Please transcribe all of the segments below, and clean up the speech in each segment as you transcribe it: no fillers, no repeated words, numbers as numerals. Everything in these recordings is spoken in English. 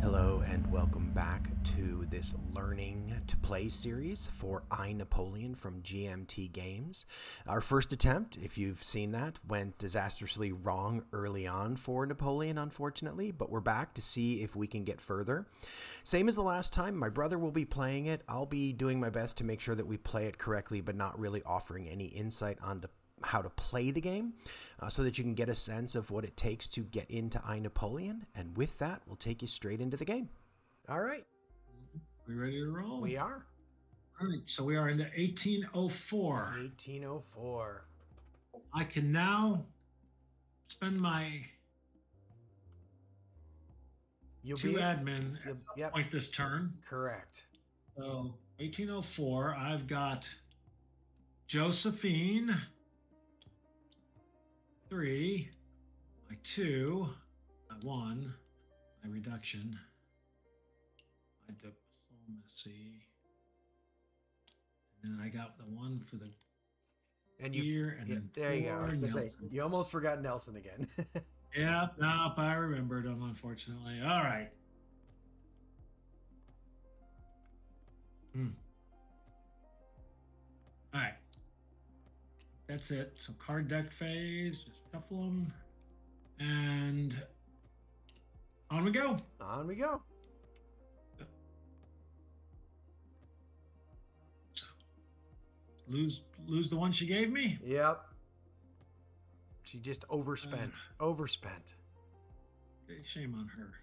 Hello and welcome back to this Learning to Play series for I, Napoleon from GMT Games. Our first attempt, if you've seen that, went disastrously wrong early on for Napoleon, unfortunately, but we're back to see if we can get further. Same as the last time, my brother will be playing it. I'll be doing my best to make sure that we play it correctly, but not really offering any insight on how to play the game so that you can get a sense of what it takes to get into I, Napoleon. And with that, we'll take you straight into the game. All right. We ready to roll? We are. All right, so we are into 1804. 1804. I can now spend my admin at some point this turn. Correct. So 1804, I've got Josephine, 3, my 2, my 1, my reduction, my diplomacy, and then I got the 1 for the year, and then there you go. Say, you almost forgot Nelson again. Yeah, nope, I remembered him, unfortunately. All right. All right. That's it. So card deck phase, just shuffle them, and on we go. On we go. So, lose the one she gave me? Yep. She just overspent. Overspent. Okay, shame on her.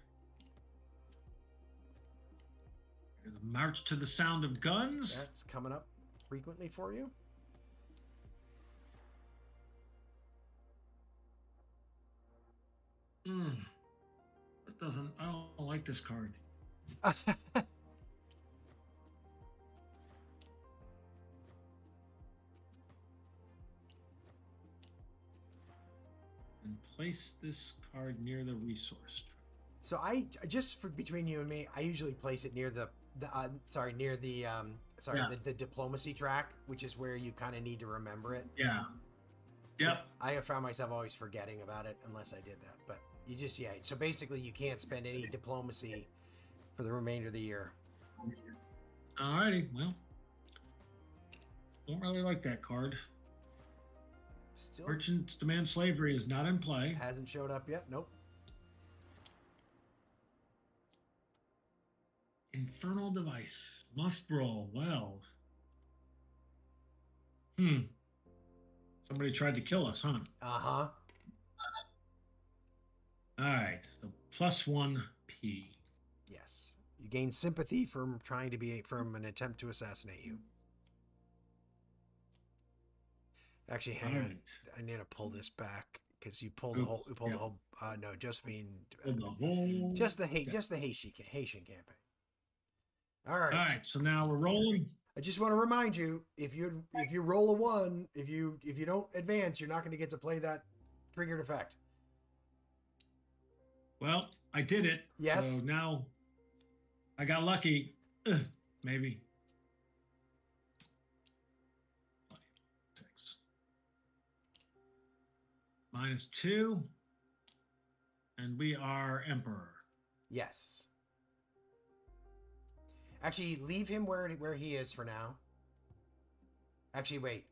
The march to the sound of guns. That's coming up frequently for you. It doesn't. I don't like this card. And place this card near the resource. So between you and me, I usually place it near the diplomacy track, which is where you kind of need to remember it. Yeah. Yep. I have found myself always forgetting about it unless I did that. But so basically you can't spend any diplomacy for the remainder of the year. Alrighty, well, don't really like that card. Still, Merchants demand slavery is not in play. Hasn't showed up yet. Nope. Infernal device must roll. Well, somebody tried to kill us, huh? Uh-huh. All right, so +1 P. Yes, you gain sympathy from from an attempt to assassinate you. Actually, hang on. I need to pull this back because you pulled the whole. No, Josephine. Just the Haitian campaign. All right. All right. So now we're rolling. I just want to remind you, if you roll a 1, if you don't advance, you're not going to get to play that triggered effect. Well, I did it. Yes. So now I got lucky. Maybe. -2, and we are Emperor. Yes. Actually, leave him where he is for now. Actually, wait.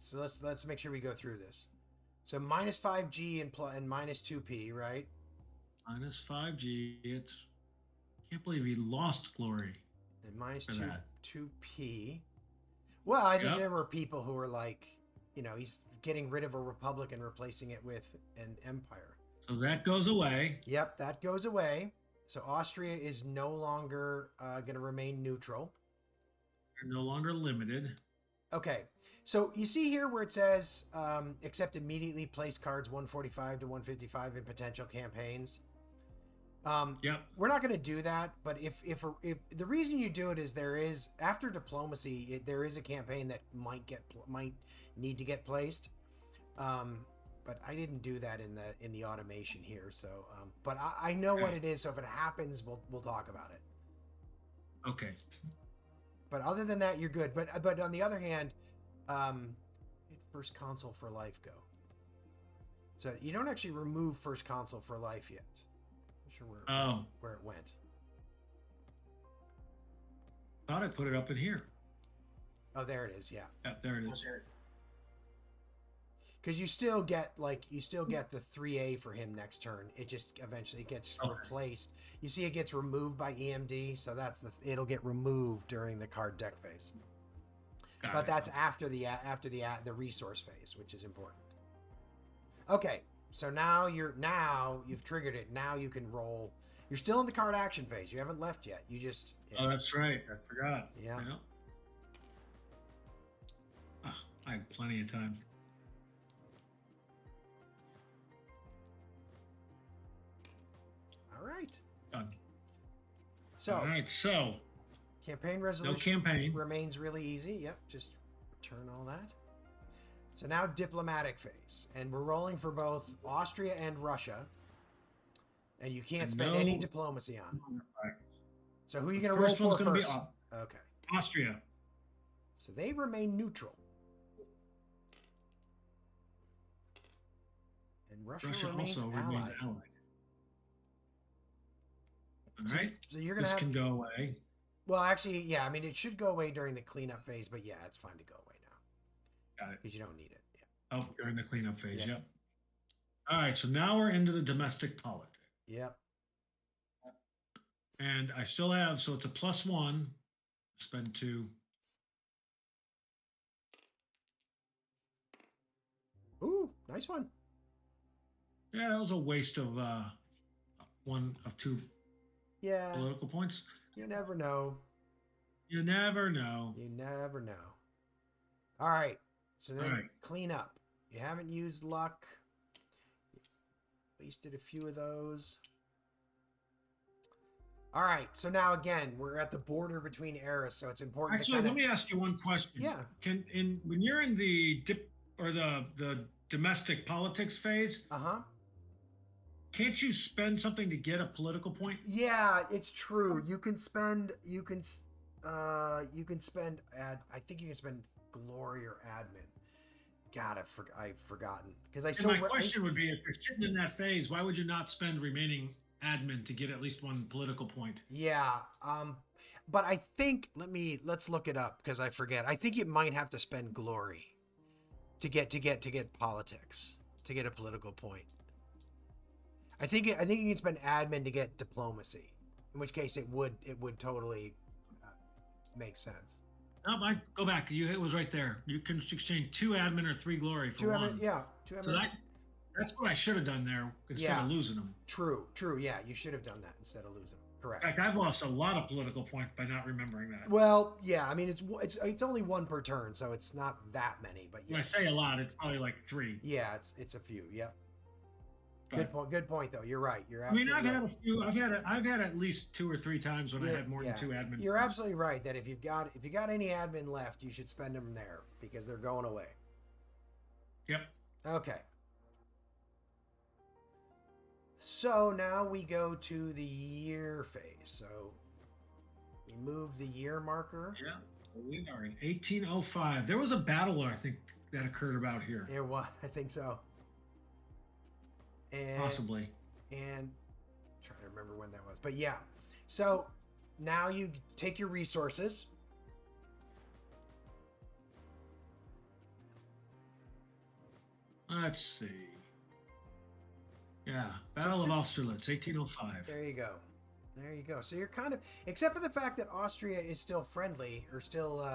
So let's make sure we go through this. So -5G and -2P, right? -5G. Can't believe he lost glory. And -2P. Well, I think there were people who were like, he's getting rid of a republic and replacing it with an empire. So that goes away. Yep, that goes away. So Austria is no longer going to remain neutral. They're no longer limited. Okay, so you see here where it says, except immediately place cards 145 to 155 in potential campaigns. Yep. We're not going to do that, but if the reason you do it is there is, after diplomacy, there is a campaign that might need to get placed. But I didn't do that in the automation here. So, but I know what it is. So if it happens, we'll talk about it. Okay. But other than that, you're good. But on the other hand, first consul for life go? So you don't actually remove first consul for life yet. I'm not sure where it went. Thought I put it up in here. Oh, there it is. Yeah. Yep, there it is. Because you still get the 3A for him next turn. It just eventually gets replaced. You see, it gets removed by EMD, so it'll get removed during the card deck phase. But that's after the resource phase, which is important. Okay, so now you've triggered it. Now you can roll. You're still in the card action phase. You haven't left yet. You just. Yeah. Oh, that's right. I forgot. Yeah. Oh, I had plenty of time. All right. Done. So. All right. So. Campaign resolution. No campaign. Remains really easy. Yep. Just return all that. So now diplomatic phase, and we're rolling for both Austria and Russia, and you can't spend any diplomacy on it. Right. So who are you going to roll for first? Okay. Austria. So they remain neutral. And Russia remains also allied. remains allied. All right. So you're going to can go away. Well, actually, yeah. I mean, it should go away during the cleanup phase, but yeah, it's fine to go away now. Got it. Because you don't need it. Yeah. Oh, during the cleanup phase. Yep. All right. So now we're into the domestic politics. Yep. And I still have, so it's a +1. Spend 2. Ooh, nice one. Yeah, that was a waste of 1 of 2 political points. You never know. You never know. You never know. All right. So then clean up. You haven't used luck. At least did a few of those. All right. So now again, we're at the border between eras, so it's important. Actually, let me ask you one question. Yeah. When you're in the the domestic politics phase, can't you spend something to get a political point? Yeah, it's true. You can spend. I think you can spend glory or admin. God, I've forgotten because my question would be: if you're sitting in that phase, why would you not spend remaining admin to get at least 1 political point? Yeah. But I think let's look it up because I forget. I think you might have to spend glory to get politics to get a political point. I think you can spend admin to get diplomacy, in which case it would totally make sense. No, go back. It was right there. You can exchange 2 admin or 3 glory for 1. 2 admin. So that's what I should have done there instead of losing them. True. Yeah, you should have done that instead of losing them. Correct. In fact, I've lost a lot of political points by not remembering that. Well, yeah. I mean, it's only 1 per turn, so it's not that many. But yes. When I say a lot, it's probably like 3. Yeah, it's a few. Yep. Good point, though. You're right. You're absolutely right. Had a few. I've had at least 2 or 3 times when I had more than 2 admin. You're absolutely right that if you got any admin left, you should spend them there because they're going away. Yep. Okay. So now we go to the year phase. So we move the year marker. Yeah. We are in 1805. There was a battle, I think, that occurred about here. There was. I think so. And, possibly. And I'm trying to remember when that was. But yeah. So now you take your resources. Let's see. Yeah. Battle of Austerlitz, 1805. There you go. There you go. So you're kind of, except for the fact that Austria is still friendly or still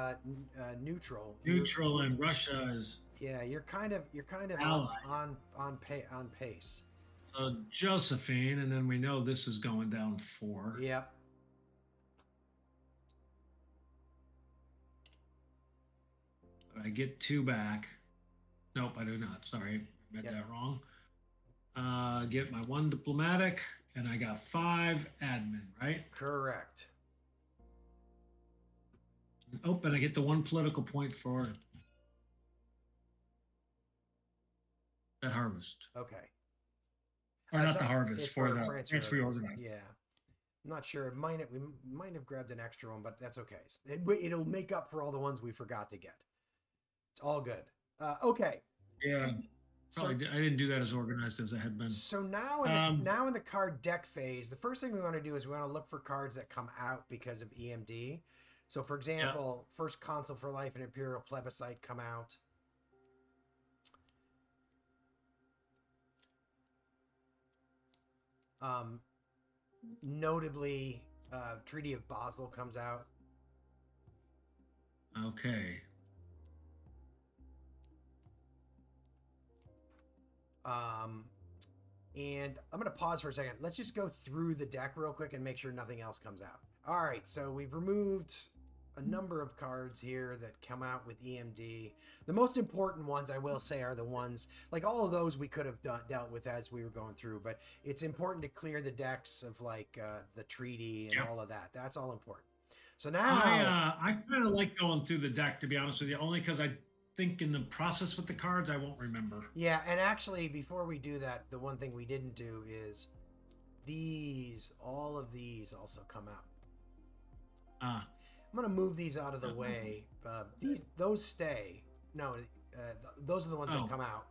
neutral. Neutral, and Russia is. Yeah, you're kind of on pace. So Josephine, and then we know this is going down 4. Yep. I get 2 back. Nope, I do not. Sorry, I read that wrong. Get my 1 diplomatic, and I got 5 admin, right? Correct. Oh, and I get the 1 political point for that harvest. Okay. Or not the harvest, for the France reorganized. Yeah. I'm not sure. We might have grabbed an extra one, but that's okay. It'll make up for all the ones we forgot to get. It's all good. Okay. Yeah. So I didn't do that as organized as I had been. so now in the Um, now in the card deck phase, the first thing we want to do is we want to look for cards that come out because of EMD. So for yeah. example, first Consul for Life and Imperial Plebiscite come out. Um, Notably, Treaty of Basel comes out. Okay. Um, and I'm going to pause for a second. Let's just go through the deck real quick and make sure nothing else comes out. All right, so we've removed a number of cards here that come out with EMD. The most important ones, I will say, are the ones, like all of those we could have dealt with as we were going through, but it's important to clear the decks of like the treaty and Yep. all of that. That's all important. So I now, I kind of like going through the deck, to be honest with you, only because I think in the process with the cards I won't remember. yeah, and actually, before we do that, the one thing we didn't do is all of these also come out. Ah. I'm gonna move these out of the way. Those stay. No, those are the ones that Oh. come out.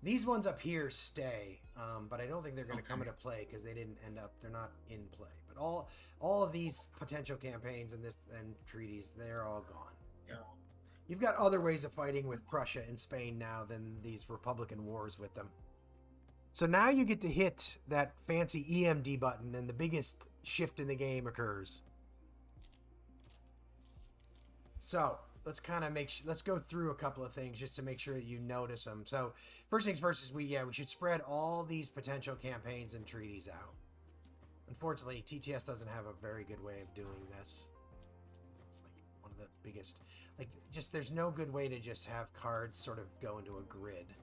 These ones up here stay, but I don't think they're going to come into play because they didn't end up. They're not in play. But all of these potential campaigns and treaties, they're all gone. Yeah. You've got other ways of fighting with Prussia and Spain now than these Republican wars with them. So now you get to hit that fancy EMD button, and the biggest shift in the game occurs. So let's kind of let's go through a couple of things just to make sure that you notice them. So first things first is we should spread all these potential campaigns and treaties out. Unfortunately, TTS doesn't have a very good way of doing this. It's like one of the biggest, like just there's no good way to just have cards sort of go into a grid.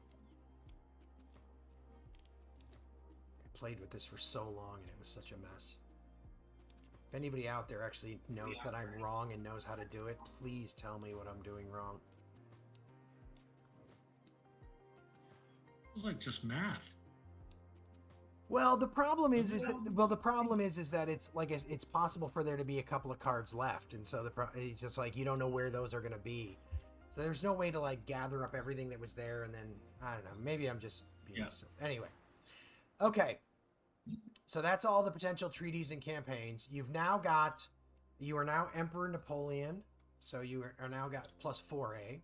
I played with this for so long and it was such a mess. If anybody out there actually knows that I'm wrong and knows how to do it, please tell me what I'm doing wrong. It's like just math. Well, the problem is that it's like it's possible for there to be a couple of cards left, and so it's just like you don't know where those are going to be. So there's no way to like gather up everything that was there, and then I don't know. Maybe I'm just being anyway. Okay, so that's all the potential treaties and campaigns. You are now Emperor Napoleon, so you are now got plus 4A.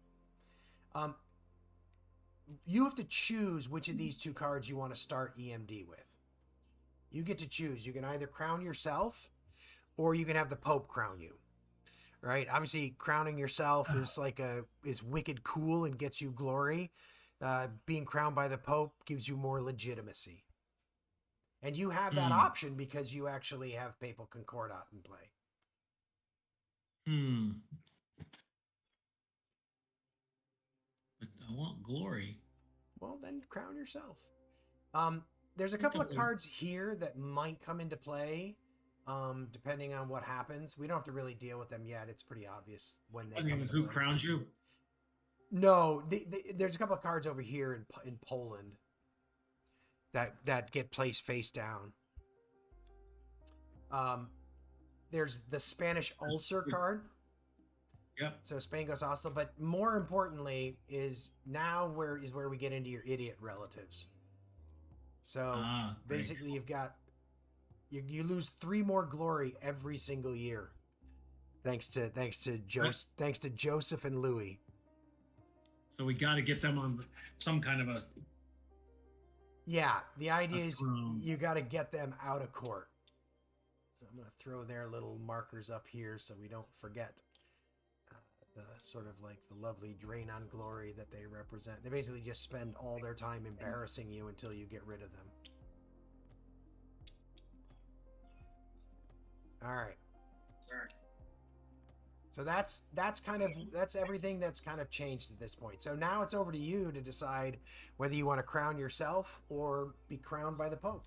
You have to choose which of these two cards you want to start EMD with. You get to choose. You can either crown yourself, or you can have the Pope crown you. Right? Obviously, crowning yourself is wicked cool and gets you glory. Being crowned by the Pope gives you more legitimacy. And you have that option because you actually have Papal Concordat in play. But I want glory. Well, then crown yourself. There's a couple of cards here that might come into play, depending on what happens. We don't have to really deal with them yet. It's pretty obvious when they come into who play. crowns you? No, there's a couple of cards over here in Poland that get placed face down. There's the Spanish ulcer card. Yep. So Spain goes hostile, but more importantly is where we get into your idiot relatives. So basically, you've got you lose 3 more glory every single year, thanks to Joseph and Louis. So we got to get them on some kind of a. Yeah, the idea is you got to get them out of court. So I'm going to throw their little markers up here so we don't forget the sort of like the lovely drain on glory that they represent. They basically just spend all their time embarrassing you until you get rid of them. All right. So that's everything that's kind of changed at this point. So now it's over to you to decide whether you want to crown yourself or be crowned by the Pope.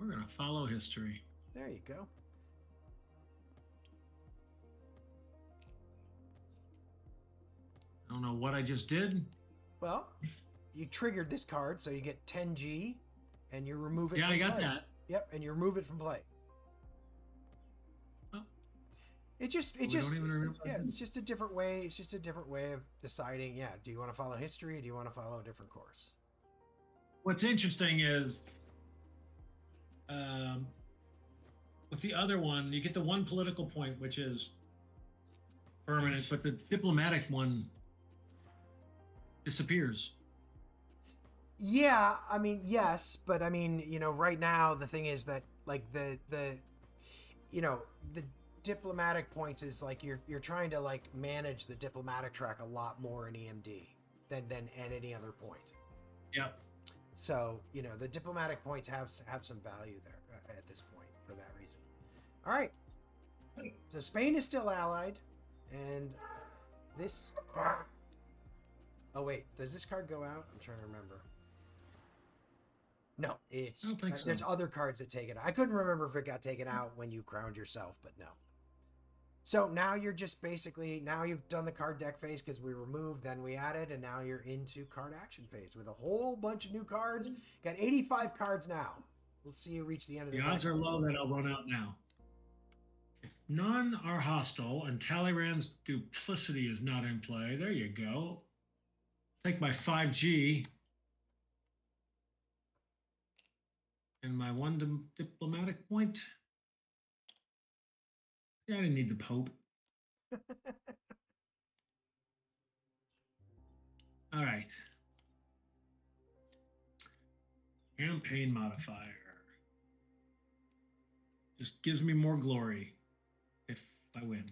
We're going to follow history. There you go. I don't know what I just did. Well, you triggered this card, so you get 10G, and you remove it. Yeah, I got play. that. Yep, and you remove it from play. We don't even remember. yeah, it's just a different way. It's just a different way of deciding. Yeah, do you want to follow history? Or do you want to follow a different course? What's interesting is um, with the other one, you get the one political point, which is permanent, but the diplomatic one disappears. Yeah, I mean, yes, but I mean, right now the thing is that like the diplomatic points is like you're trying to like manage the diplomatic track a lot more in EMD than at any other point. Yep. So the diplomatic points have some value there at this point for that reason. All right. So Spain is still allied, and this card. Oh wait, does this card go out? I'm trying to remember. No, I don't think so. there's other cards that take it. I couldn't remember if it got taken out when you crowned yourself, but no. So now you're just basically now you've done the card deck phase because we removed, then we added, and now you're into card action phase with a whole bunch of new cards. Got 85 cards now. Let's see you reach the end of the The odds are low that I'll run out now. If none are hostile and Talleyrand's duplicity is not in play, there you go. Take my 5G and my one diplomatic point. Yeah, I didn't need the Pope. All right. Campaign modifier. Just gives me more glory if I win.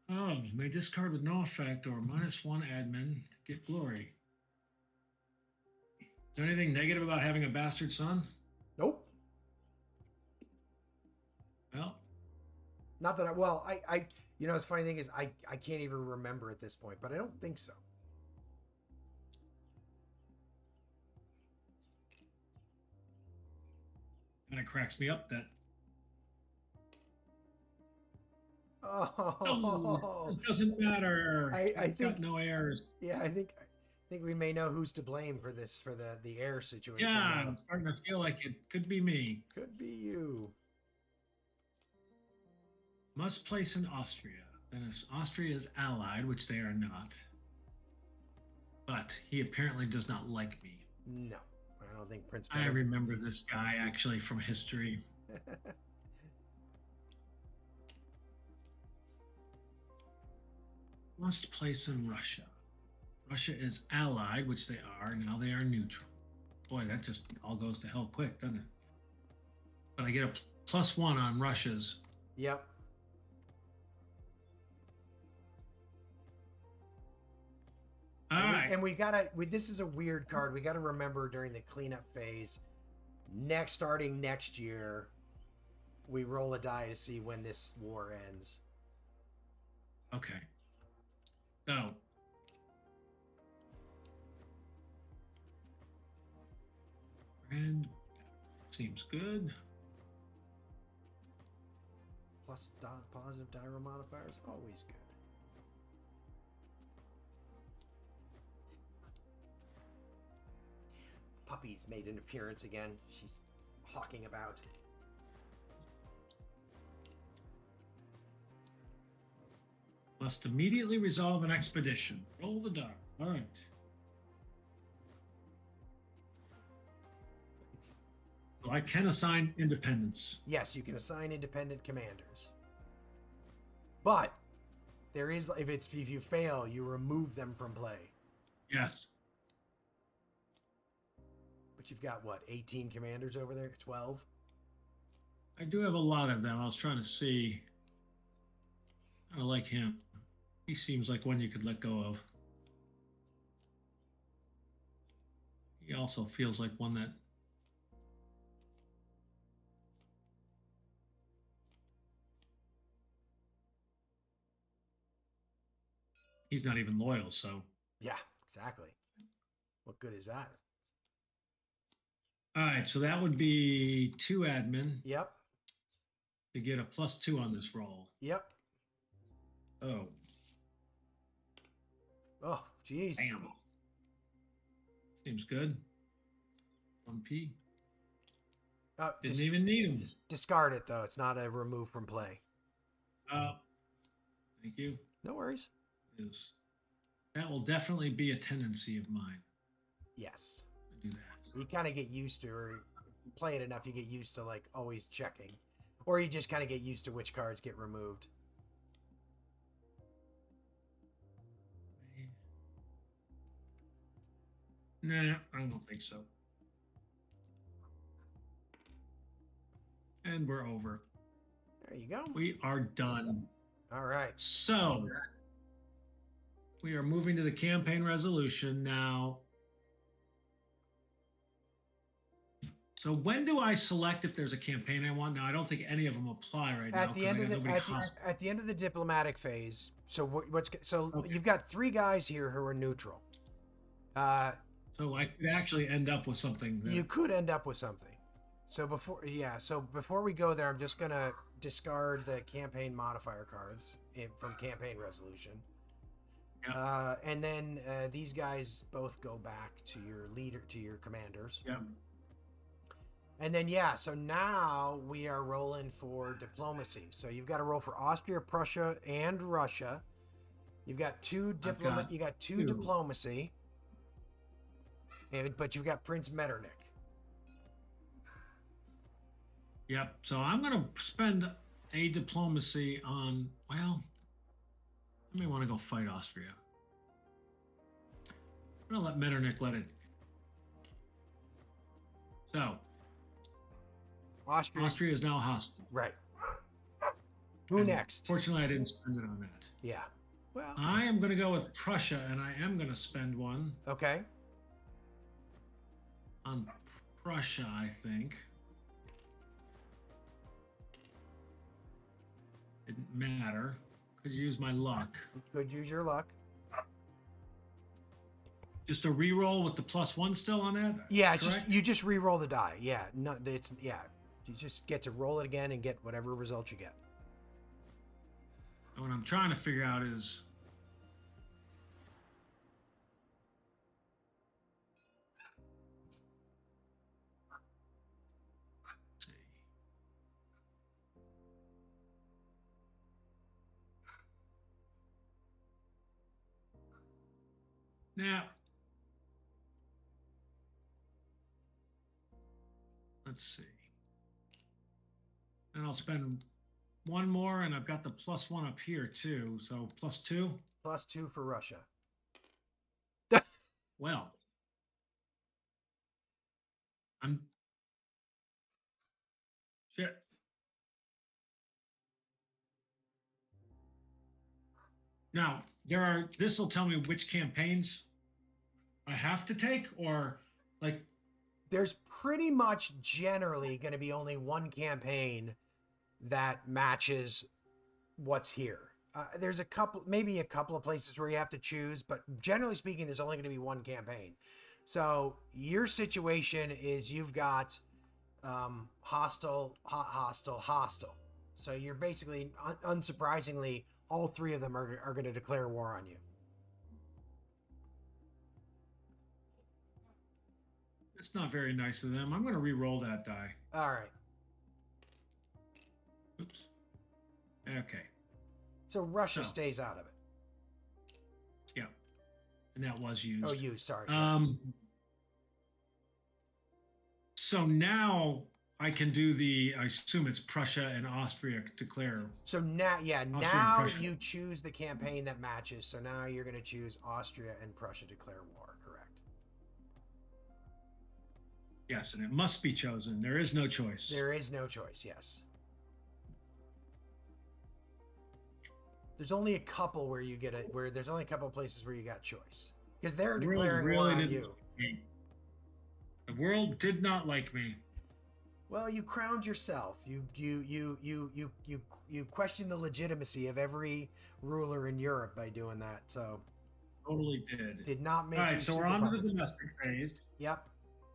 Oh, may discard with no effect or -1 admin to get glory. Is there anything negative about having a bastard son? Nope. Well, Not that the funny thing is I can't even remember at this point, but I don't think so. kind of cracks me up that. Oh, It doesn't matter. I think got no heirs. Yeah, I think we may know who's to blame for this for the heir situation. Yeah, now. I'm starting to feel like it could be me. Could be you. Must place in Austria. Then if Austria is allied, which they are not. But he apparently does not like me. No, I don't think Prince. I remember this guy actually from history. Must place in Russia. Russia is allied, which they are. Now they are neutral. Boy, that just all goes to hell quick, doesn't it? But I get a +1 on Russia's. Yep. All right. And we this is a weird card. We gotta remember during the cleanup phase, starting next year, we roll a die to see when this war ends. Okay. So. And seems good. Plus positive die roll modifiers, always good. Puppy's made an appearance again. She's hawking about. Must immediately resolve an expedition. Roll the die. All right. So I can assign independence. Yes, you can assign independent commanders. But there is if you fail, you remove them from play. Yes. But you've got what, 18 commanders over there? 12? I do have a lot of them. I was trying to see. I like him. He seems like one you could let go of. He also feels like one that he's not even loyal, so. Yeah, exactly. What good is that? All right, so that would be 2 admin. Yep. To get a +2 on this roll. Yep. Oh. Oh, jeez. Bam. Seems good. 1P. Didn't even need them. Discard it though. It's not a remove from play. Thank you. No worries. Is that will definitely be a tendency of mine. Yes. To do that. You kind of get used to, or play it enough, you get used to like always checking, or you just kind of get used to which cards get removed. Nah, I don't think so. And we're over. There you go. We are done. All right. So we are moving to the campaign resolution now. So when do I select if there's a campaign I want? Now I don't think any of them apply right now. At the end of the diplomatic phase. So Okay. you've got 3 guys here who are neutral. So I could actually end up with something. You could end up with something. So before we go there, I'm just gonna discard the campaign modifier cards from campaign resolution. Yep. And then these guys both go back to your commanders. Yep. And then so now we are rolling for diplomacy. So you've got to roll for Austria, Prussia, and Russia. You've got two diplomacy. But you've got Prince Metternich. Yep. So I'm going to spend a diplomacy on, well, I may want to go fight Austria. I'm going to let Metternich let it. So Austria is now hostile. Right. Who next? Fortunately, I didn't spend it on that. Yeah. Well, I am going to go with Prussia, and I am going to spend one. Okay. On Prussia, I think. Didn't matter. Could use my luck. Could use your luck. Just a reroll with the +1 still on that? Yeah, you just re-roll the die. Yeah, you just get to roll it again and get whatever result you get. And what I'm trying to figure out is, let's see. Now, let's see. And I'll spend one more, and I've got the +1 up here too. So +2. +2 for Russia. Well, I'm shit. Now this will tell me which campaigns I have to take, or like. There's pretty much generally going to be only one campaign that matches what's here. There's maybe a couple of places where you have to choose, but generally speaking, there's only going to be one campaign. So your situation is you've got hostile, hostile. So you're basically, unsurprisingly, all 3 of them are going to declare war on you. It's not very nice of them. I'm going to re-roll that die. All right. Oops. Okay. So Russia stays out of it. Yeah. And that was used. Oh, used. Sorry. So now I can do I assume it's Prussia and Austria declare. So now you choose the campaign that matches. So now you're going to choose Austria and Prussia declare war, correct? Yes, and it must be chosen. There is no choice. There is no choice, yes. There's only a couple where there's only a couple of places where you got choice. Because they're declaring war on you. The world did not like me. Well, you crowned yourself. You questioned the legitimacy of every ruler in Europe by doing that. So totally did. Did not make. All right, so we're on to the domestic phase. Yep.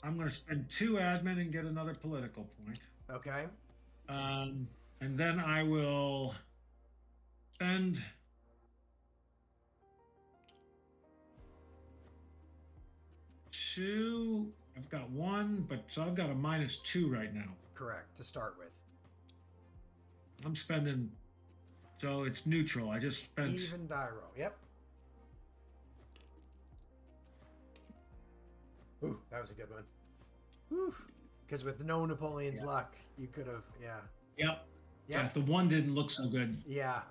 I'm going to spend 2 admin and get another political point. Okay. And then I will spend 2. I've got one, but so I've got a -2 right now. Correct, to start with. I'm spending, so it's neutral. I just spent. Even die roll. Yep. Ooh, that was a good one. Ooh. Because with no Napoleon's luck, you could have, yeah. Yep. Yeah. Yeah, the one didn't look so good. Yeah.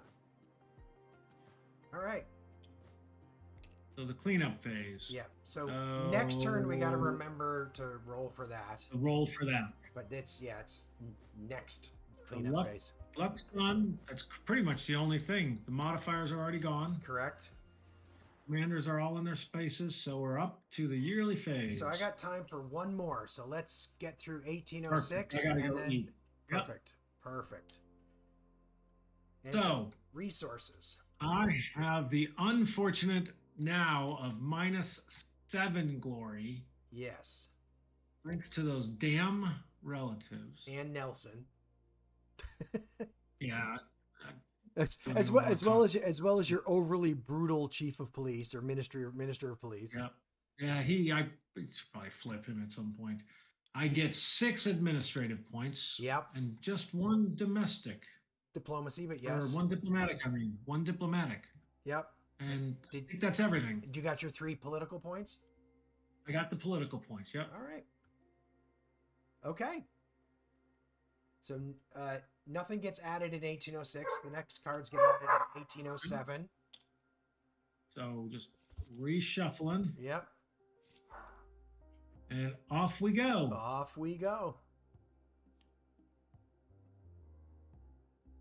All right. So the cleanup phase. Yeah. So next turn, we got to remember to roll for that. The roll for that. But it's next cleanup phase. Luck's done. That's pretty much the only thing. The modifiers are already gone. Correct. Commanders are all in their spaces, so we're up to the yearly phase. So I got time for one more. So let's get through 1806. Perfect. I gotta and go then eat. Yep. Perfect. Perfect. And so resources. I have the unfortunate now of -7 glory. Yes. Thanks to those damn relatives. And Nelson. Yeah. As well as your overly brutal chief of police or minister of police. Yeah. Yeah, I should probably flip him at some point. I get 6 administrative points. Yep. And just 1 domestic. Diplomacy, but yes. Or 1 diplomatic, 1 diplomatic. Yep. And I think that's everything. You got your 3 political points? I got the political points, yep. All right. Okay. So nothing gets added in 1806. The next cards get added in 1807. So just reshuffling. Yep. And off we go. Off we go.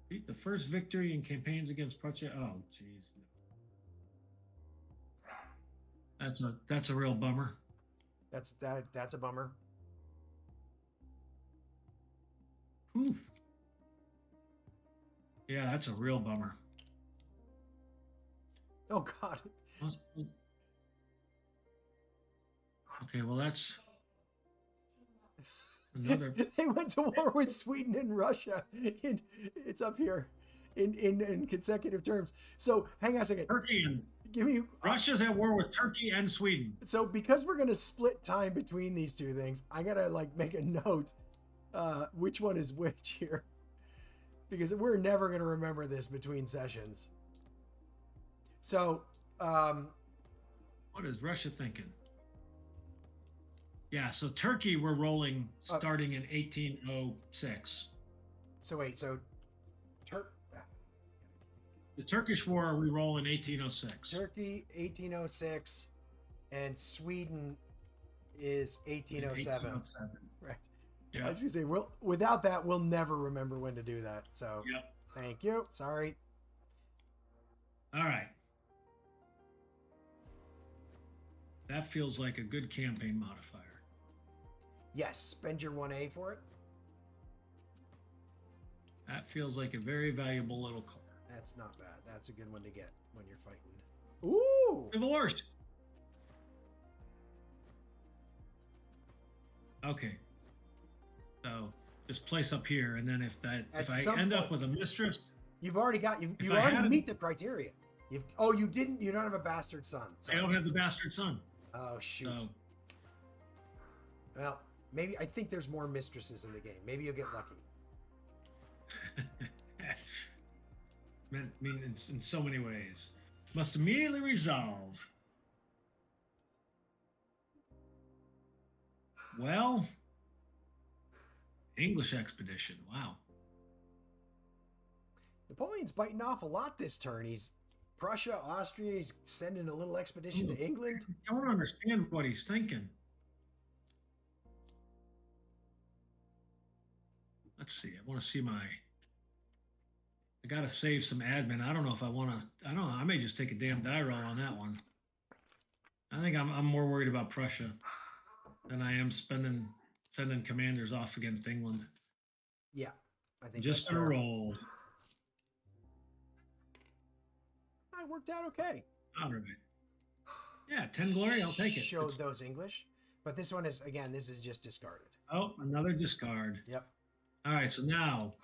Beat the first victory in campaigns against Prussia. Oh, jeez. That's a real bummer. That's a bummer. Whew. Yeah, that's a real bummer. Oh God. Okay, well that's another. They went to war with Sweden and Russia. It's up here in consecutive terms. So hang on a second. Turkey and give me. Russia's at war with Turkey and Sweden. So because we're gonna split time between these two things, I gotta make a note. Which one is which here? Because we're never going to remember this between sessions. So, what is Russia thinking? Yeah, so Turkey we're rolling starting in 1806. So wait, the Turkish War we roll in 1806. Turkey 1806, and Sweden is 1807. Right. Yep. I was gonna say, without that, we'll never remember when to do that. So, yep. Thank you. Sorry. All right. That feels like a good campaign modifier. Yes, spend your 1A for it. That feels like a very valuable little card. That's not bad. That's a good one to get when you're fighting. Ooh! Divorce. Okay. So just place up here, and then if I end up with a mistress, you've already got you already meet the criteria. You don't have a bastard son. I don't have the bastard son. Oh shoot. Well, maybe I think there's more mistresses in the game. Maybe you'll get lucky. I mean, in so many ways. Must immediately resolve. Well, English expedition. Wow. Napoleon's biting off a lot this turn. He's Prussia, Austria. He's sending a little expedition to England. I don't understand what he's thinking. Let's see. I want to see I got to save some admin. I don't know if I want to. I don't know. I may just take a damn die roll on that one. I think I'm more worried about Prussia than I am sending commanders off against England. Yeah, I think just gonna roll. It worked out okay. All right. Yeah, 10 glory. I'll take it. Showed those English, but this one is this is just discarded. Oh, another discard. Yep. All right, so now.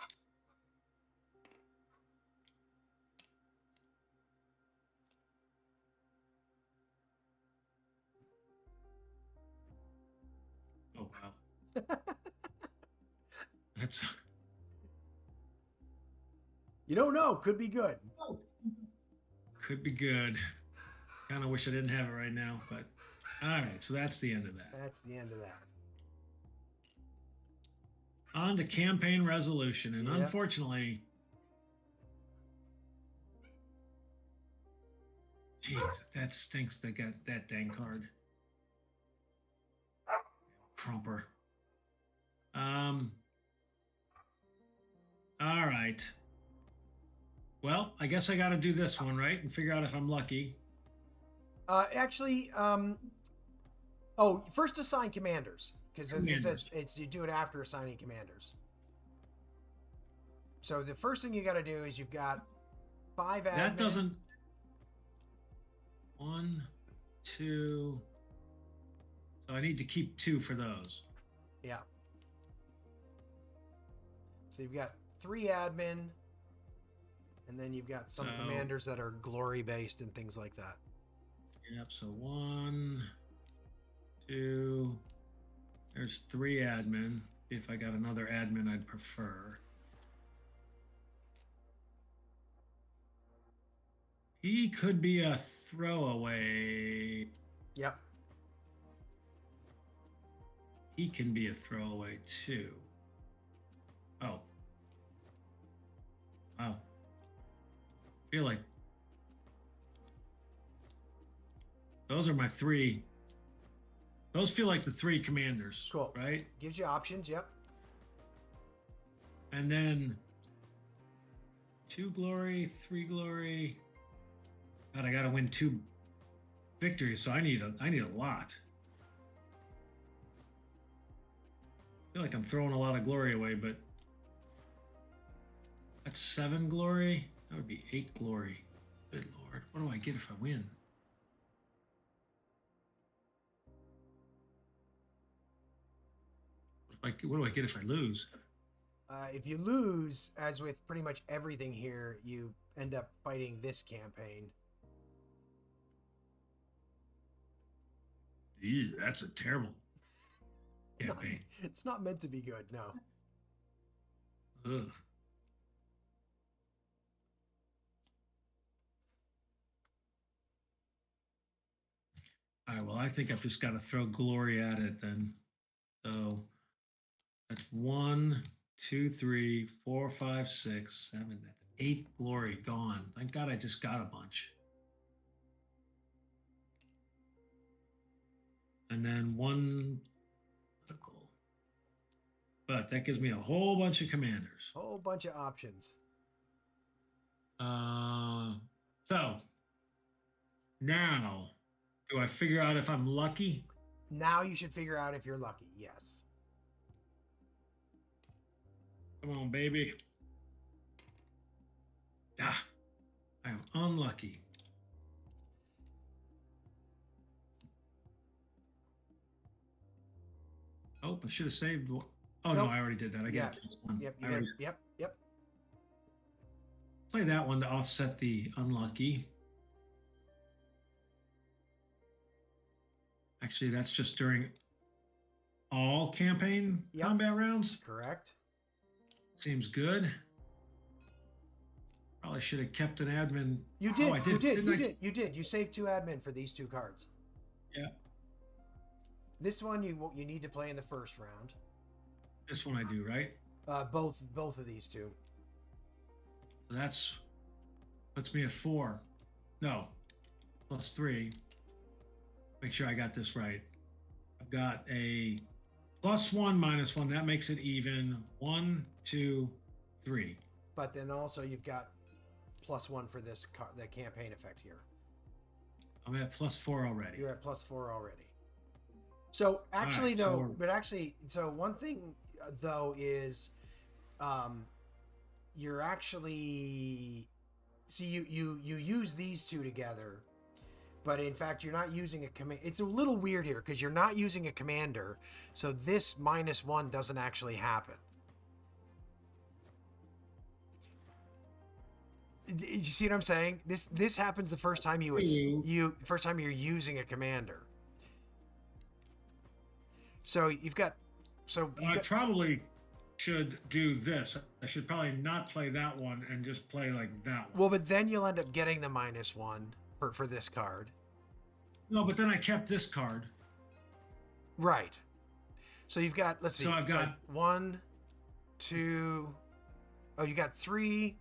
That's You don't know. Could be good. could be good. Kind of wish I didn't have it right now, but all right. So that's the end of that. That's the end of that. On to campaign resolution, and Yep. unfortunately, jeez, that stinks. They got that dang card. Crumper. All right. Well, I guess I got to do this one, right? And figure out if I'm lucky. Actually, first assign commanders, because it says you do it after assigning commanders. So the first thing you got to do is you've got 5 admin. That doesn't. 1, 2. So I need to keep 2 for those. Yeah. So you've got 3 admin, and then you've got some commanders that are glory based and things like that. Yep. So 1, 2. There's 3 admin. If I got another admin, I'd prefer. He could be a throwaway. Yep. He can be a throwaway too. Oh. Wow. I feel like those are my 3. Those feel like the 3 commanders. Cool. Right? Gives you options. Yep. And then 2 glory, 3 glory. God, I got to win 2 victories, so I need a lot. I feel like I'm throwing a lot of glory away, but that's 7 glory. That would be 8 glory. Good Lord. What do I get if I win? What do I get if I lose? If you lose, as with pretty much everything here, you end up fighting this campaign. Ew, that's a terrible campaign. It's not meant to be good, no. Ugh. All right, well, I think I've just got to throw glory at it then. So that's 1, 2, 3, 4, 5, 6, 7, that's 8 glory gone. Thank God I just got a bunch. And then 1 political. But that gives me a whole bunch of commanders. Whole bunch of options. So now, do I figure out if I'm lucky? Now you should figure out if you're lucky, yes. Come on, baby. Ah, I am unlucky. Oh, I should have saved. Oh, nope. No, I already did that. I yeah. get +1. Yep. Play that one to offset the unlucky. Actually, that's just during all campaign combat rounds. Correct. Seems good. Probably should have kept an admin. You did. Oh, I did. You did. You saved 2 admin for these 2 cards. Yeah. This one you need to play in the first round. This one I do, right? Both of these 2. That's puts me at 4. No, +3. Make sure I got this right. I've got a +1, -1. That makes it even. 1, 2, 3. But then also you've got +1 for the campaign effect here. I'm at +4 already. You're at +4 already. So actually, so one thing though is, you're actually you use these 2 together, but in fact you're not using a command. It's a little weird here because you're not using a commander, so this -1 doesn't actually happen. You see what I'm saying? This happens the first time you're using a commander. So you've got So you I got, probably should do this. I should probably not play that one and just play like that one. well, but then you'll end up getting the -1 for this card. No, but then I kept this card. Right. So you've got, let's see. So I've got 1, 2. Oh, you got 3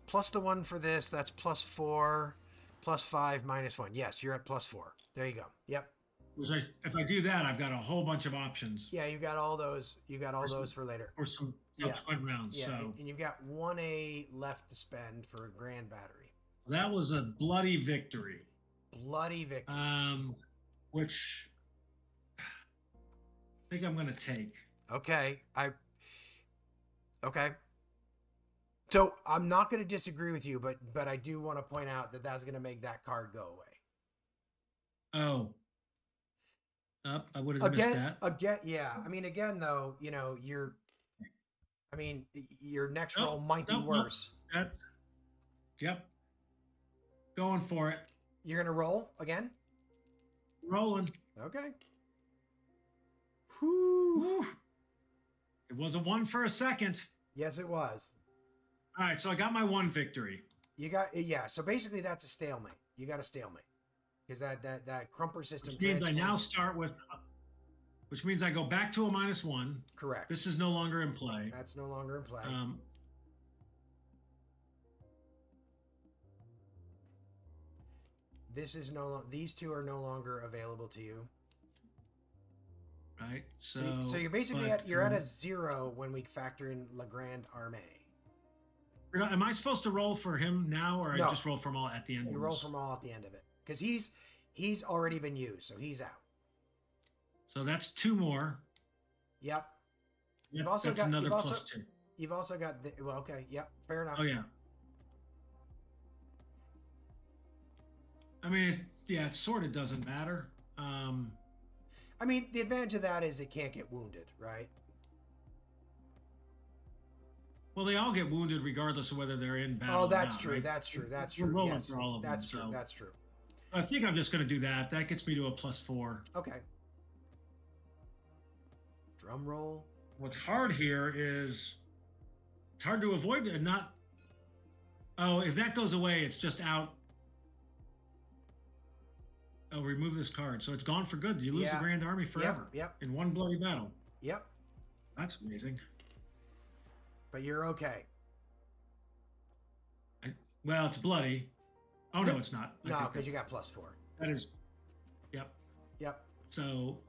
plus the 1 for this. That's +4, +5, -1. Yes, you're at +4. There you go. Yep. If I do that, I've got a whole bunch of options. Yeah, you got all those. You got all those for later. For some subsequent rounds. Yeah, So and you've got 1A left to spend for a grand battery. that was a bloody victory. Bloody victory. Which I think I'm going to take. Okay. Okay. So I'm not going to disagree with you, but I do want to point out that that's going to make that card go away. Oh. I would have missed that. Again, yeah. I mean, again, though, your next roll might be worse. Yep. Going for it. You're going to roll again? Rolling. Okay. Whew. It was a 1 for a second. Yes, it was. All right, so I got my 1 victory. You got, yeah. So basically, that's a stalemate. You got a stalemate because that crumper system. Which means I now start with, which means I go back to a -1. Correct. This is no longer in play. That's no longer in play. This is these two are no longer available to you. Right. So you're basically you're at a 0 when we factor in La Grande Armée. Am I supposed to roll for him now, or No. I just roll from all at the end? You roll from all at the end of it because he's already been used, so he's out. So that's 2 more. Yep. You've also got another +2. You've also got the, well, okay, yep, fair enough. Oh yeah. I mean, it sort of doesn't matter. I mean, the advantage of that is it can't get wounded, right? Well, they all get wounded regardless of whether they're in battle. Oh, that's or not, true. right? That's true. That's We're true. rolling Yes. for all of That's them. true. So That's true. I think I'm just going to do that. That gets me to a +4. Okay. Drum roll. What's hard here is it's hard to avoid it. Not. Oh, if that goes away, it's just out. Oh, remove this card. So it's gone for good. You lose the Grand Army forever. Yep. In one bloody battle. Yep. That's amazing. But you're okay. Well, it's bloody. Oh, no, it's not. No, because you got +4. That is. Yep. Yep. So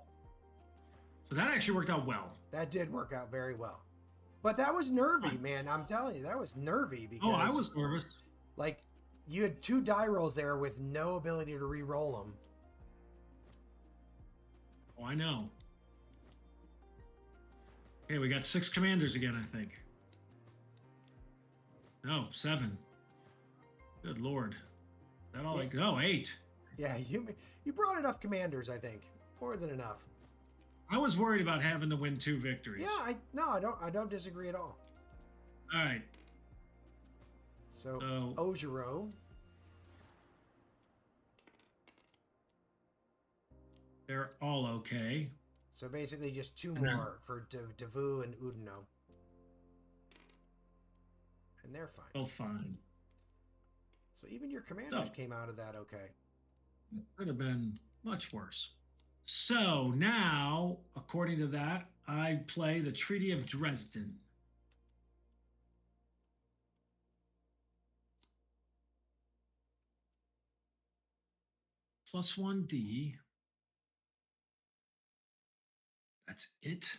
that actually worked out well. That did work out very well. But that was nervy, man. I'm telling you, that was nervy because. Oh, I was nervous. Like, you had 2 die rolls there with no ability to re-roll them. Oh, I know. Okay, we got 6 commanders again, I think. No, 7. Good Lord. That all like 8. Yeah, you brought enough commanders, I think. More than enough. I was worried about having to win 2 victories. Yeah, I don't disagree at all. All right. So Ojiro. They're all okay. So basically just 2 more for Devu and Udino. And they're fine. Well, fine. So even your commanders came out of that okay. It could have been much worse. So now, according to that, I play the Treaty of Dresden. +1D. That's it.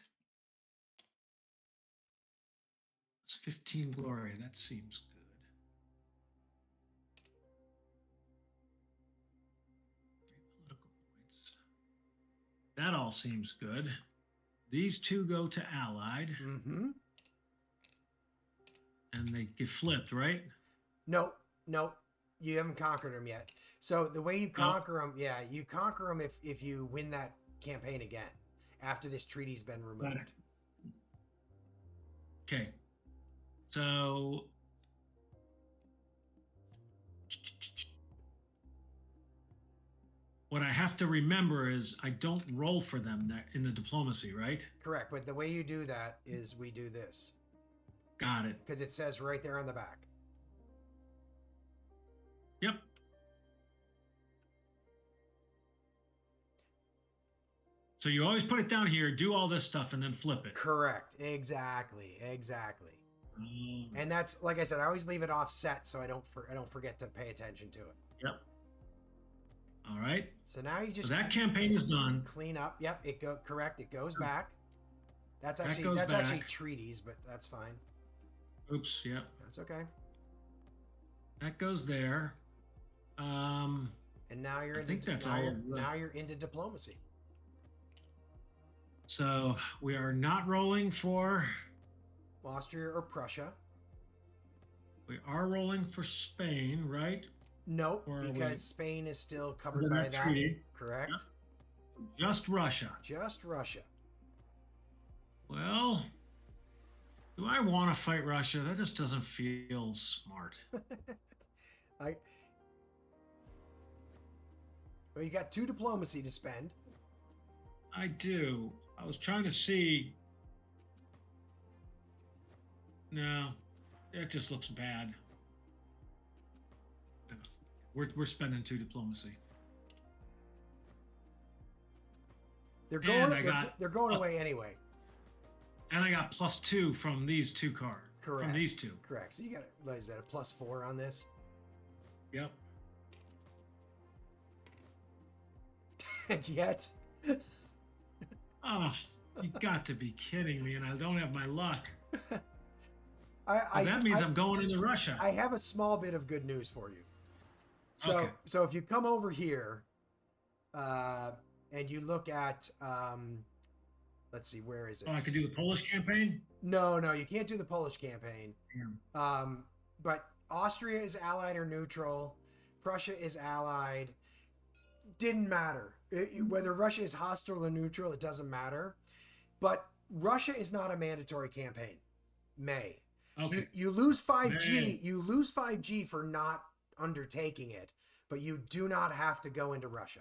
It's 15 glory. That seems good. 3 political points. That all seems good. These 2 go to Allied. Mm-hmm. And they get flipped, right? No. You haven't conquered them yet. So the way you conquer them, you conquer them if you win that campaign again after this treaty's been removed. Okay. So what I have to remember is I don't roll for them that in the diplomacy, right? Correct. But the way you do that is we do this. Got it. Because it says right there on the back. Yep. So you always put it down here, do all this stuff, and then flip it. Correct. Exactly. And that's, like I said, I always leave it offset so I don't forget to pay attention to it. Yep. All right. So now you just so that campaign is done. Clean up. Yep. Correct. It goes back. That's actually treaties, but that's fine. Oops. Yep. That's okay. That goes there. And now you're now you're into diplomacy. So we are not rolling for Austria or Prussia. We are rolling for Spain, right? Nope, because Spain is still covered by that. Treaty. Correct. Yep. Just Russia. Just Russia. Well, do I want to fight Russia? That just doesn't feel smart. Well, you got 2 diplomacy to spend. I do. I was trying to see. No, it just looks bad. We're spending 2 diplomacy. They're going away anyway. And I got +2 from these 2 cards. Correct. From these 2. Correct. So you got, what is that, a +4 on this? Yep. And yet. Oh, you got to be kidding me! And I don't have my luck. That means I'm going into Russia. I have a small bit of good news for you. So if you come over here, and you look at, let's see, where is it? Oh, I could do the Polish campaign? No, you can't do the Polish campaign. Damn. But Austria is allied or neutral. Prussia is allied. Didn't matter. Whether Russia is hostile or neutral, it doesn't matter. But Russia is not a mandatory campaign. Okay. You lose 5G. You lose 5G for not undertaking it, but you do not have to go into Russia.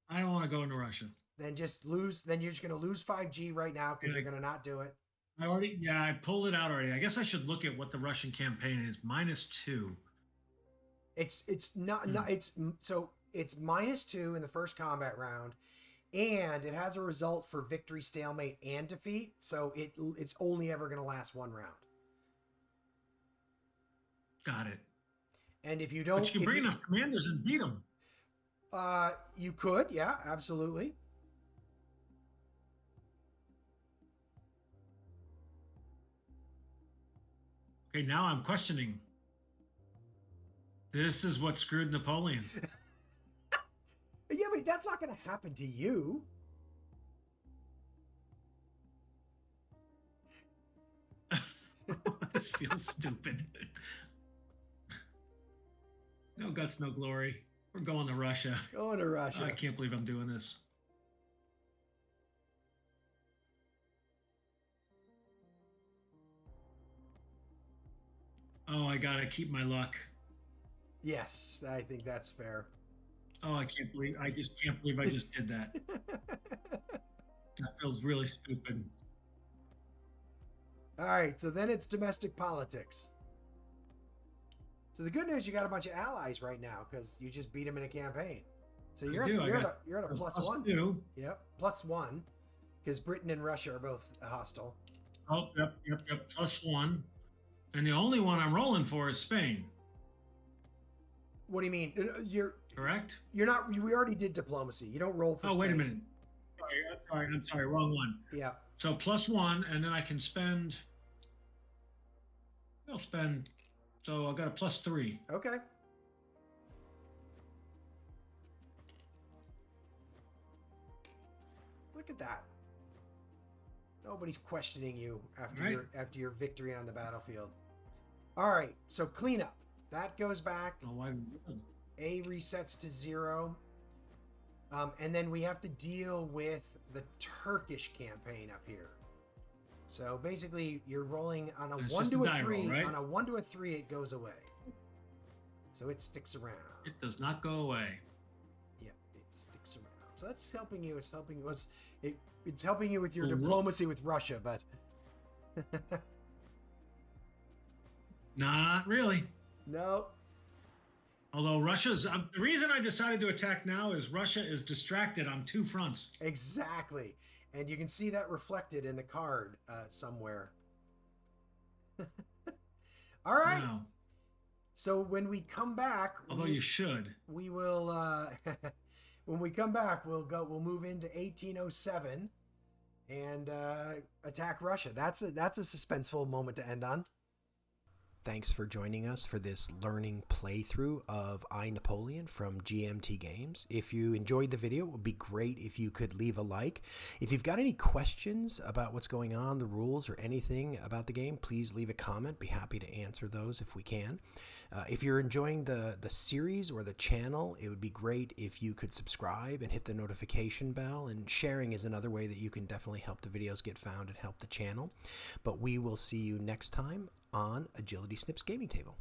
I don't want to go into Russia. Then just lose. Then you're just going to lose 5G right now because you're going to not do it. I pulled it out already. I guess I should look at what the Russian campaign is. -2. It's -2 in the first combat round, and it has a result for victory, stalemate, and defeat. So it's only ever going to last 1 round. Got it. And if you don't, but you can bring enough commanders and beat them. You could, yeah, absolutely. Okay, now I'm questioning. This is what screwed Napoleon. Yeah, but that's not going to happen to you. This feels stupid. No guts, no glory. We're going to Russia. Going to Russia. I can't believe I'm doing this. Oh, I gotta keep my luck. Yes, I think that's fair. Oh, I just can't believe I just did that. That feels really stupid. All right, so then it's domestic politics. So the good news, you got a bunch of allies right now because you just beat them in a campaign. So you're at a +1. 2. Yep, +1 because Britain and Russia are both hostile. Oh, yep, +1. And the only one I'm rolling for is Spain. What do you mean? You're correct. You're not. We already did diplomacy. You don't roll for. Oh, Spain. Wait a minute. I'm sorry. Wrong one. Yeah. So +1, and then I can spend. I'll spend. So I got a +3. Okay. Look at that. Nobody's questioning you after your victory on the battlefield. All right, so cleanup. That goes back. Oh, A resets to 0. And then we have to deal with the Turkish campaign up here. So basically, you're rolling on a 1 to a 3. Right? On a 1 to a 3, it goes away. So it sticks around. It does not go away. Yep, it sticks around. So that's helping you. It's helping you. It's helping you with your Well, diplomacy with Russia, but Not really. no. Although Russia's the reason I decided to attack now is Russia is distracted on two fronts. Exactly. And you can see that reflected in the card somewhere. All right. Wow. So when we come back, Although you should. we will. When we come back, we'll move into 1807 and attack Russia. That's a suspenseful moment to end on. Thanks for joining us for this learning playthrough of I, Napoleon from GMT Games. If you enjoyed the video, it would be great if you could leave a like. If you've got any questions about what's going on, the rules, or anything about the game, please leave a comment. Be happy to answer those if we can. If you're enjoying the series or the channel, it would be great if you could subscribe and hit the notification bell. And sharing is another way that you can definitely help the videos get found and help the channel. But we will see you next time on Agility Snips Gaming Table.